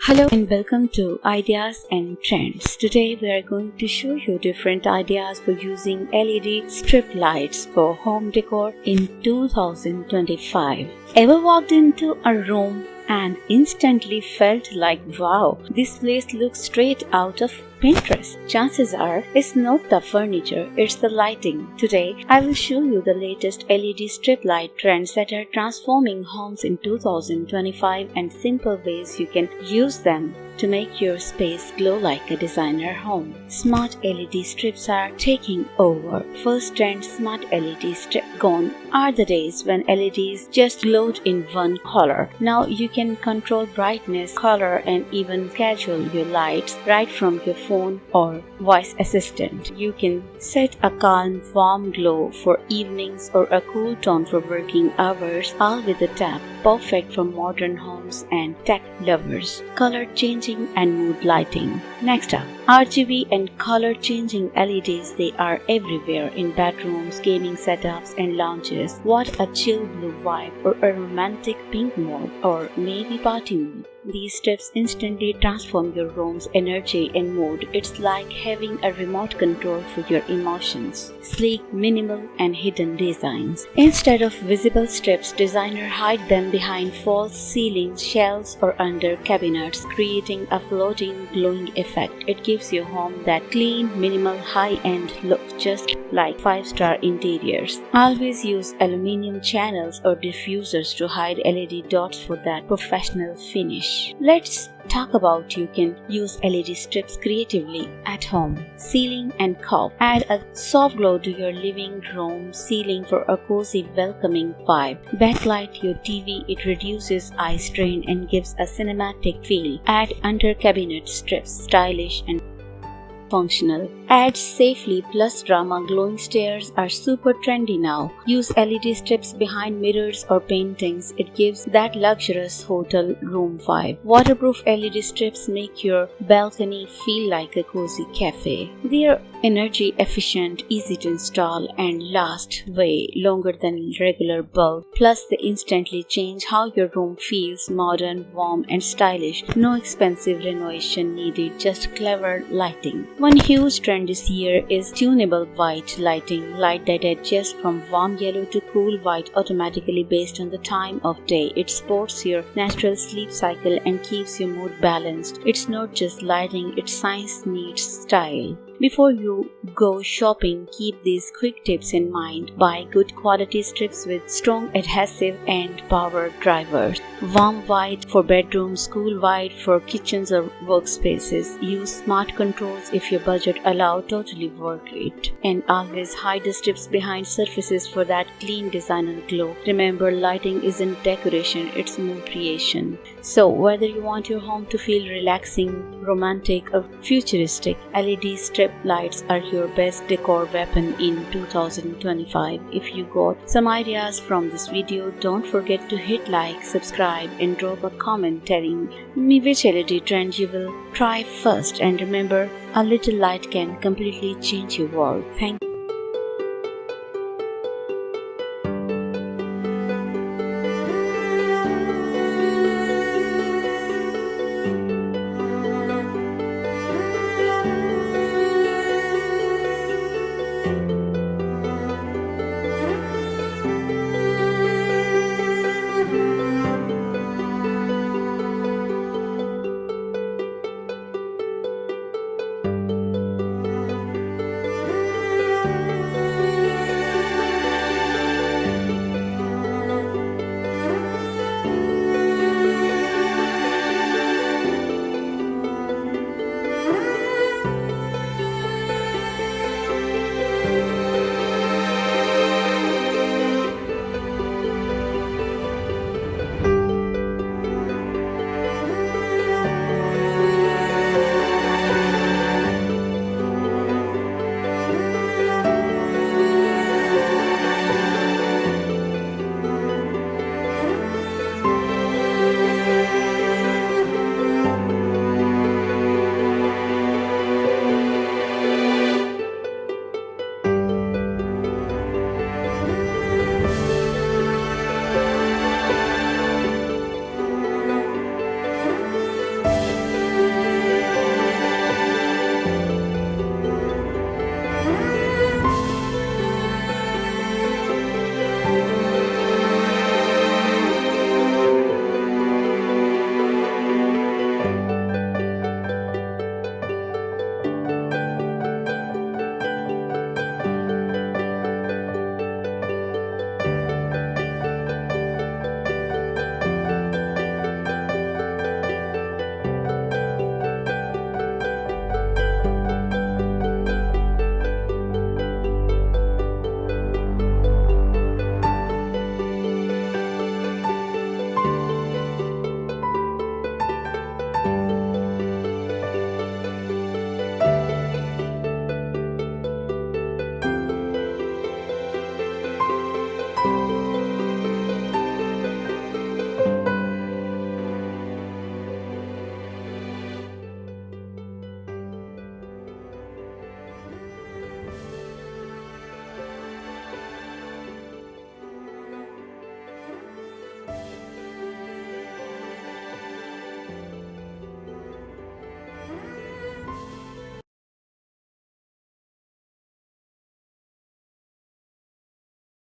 Hello and welcome to Ideas and Trends. Today we are going to show you different ideas for using LED strip lights for home decor in 2025. Ever walked into a room and instantly felt like, wow, this place looks straight out of Pinterest? Chances are it's not the furniture, it's the lighting. Today, I will show you the latest LED strip light trends that are transforming homes in 2025 and simple ways you can use them to make your space glow like a designer home. Smart LED strips are taking over. First trend, smart LED strip. Gone are the days when LEDs just glowed in one color. Now you can control brightness, color, and even schedule your lights right from your phone or voice assistant. You can set a calm, warm glow for evenings or a cool tone for working hours, all with a tap. Perfect for modern homes and tech lovers. Color changing and mood lighting. Next up, RGB and color changing LEDs. They are everywhere in bedrooms, gaming setups, and lounges. What a chill blue vibe, or a romantic pink mode, or maybe party mood. These strips instantly transform your room's energy and mood. It's like having a remote control for your emotions. Sleek, minimal, and hidden designs. Instead of visible strips, designers hide them behind false ceilings, shelves, or under cabinets, creating a floating, glowing effect. It gives your home that clean, minimal, high-end look, just like 5-star interiors. Always use aluminum channels or diffusers to hide LED dots for that professional finish. Let's talk about you can use LED strips creatively at home. Ceiling and curve. Add a soft glow to your living room ceiling for a cozy, welcoming vibe. Backlight your TV. It reduces eye strain and gives a cinematic feel. Add under cabinet strips. Stylish and functional. Add safely plus drama. Glowing stairs are super trendy now. Use LED strips behind mirrors or paintings. It gives that luxurious hotel room vibe. Waterproof LED strips make your balcony feel like a cozy cafe. They are energy efficient, easy to install, and last way longer than regular bulbs. Plus, they instantly change how your room feels: modern, warm, and stylish. No expensive renovation needed, just clever lighting. One huge trend this year is tunable white lighting. Light that adjusts from warm yellow to cool white automatically based on the time of day. It supports your natural sleep cycle and keeps your mood balanced. It's not just lighting, it's science meets style. Before you go shopping, keep these quick tips in mind. Buy good quality strips with strong adhesive and power drivers. Warm white for bedrooms, cool white for kitchens or workspaces. Use smart controls if your budget allows. Totally worth it. And always hide the strips behind surfaces for that clean designer glow. Remember, lighting isn't decoration, it's mood creation. So whether you want your home to feel relaxing, romantic, or futuristic, LED strip lights are your best decor weapon in 2025. If you got some ideas from this video, don't forget to hit like, subscribe, and drop a comment telling me which LED trend you will try first. And remember, a little light can completely change your world. Thank you.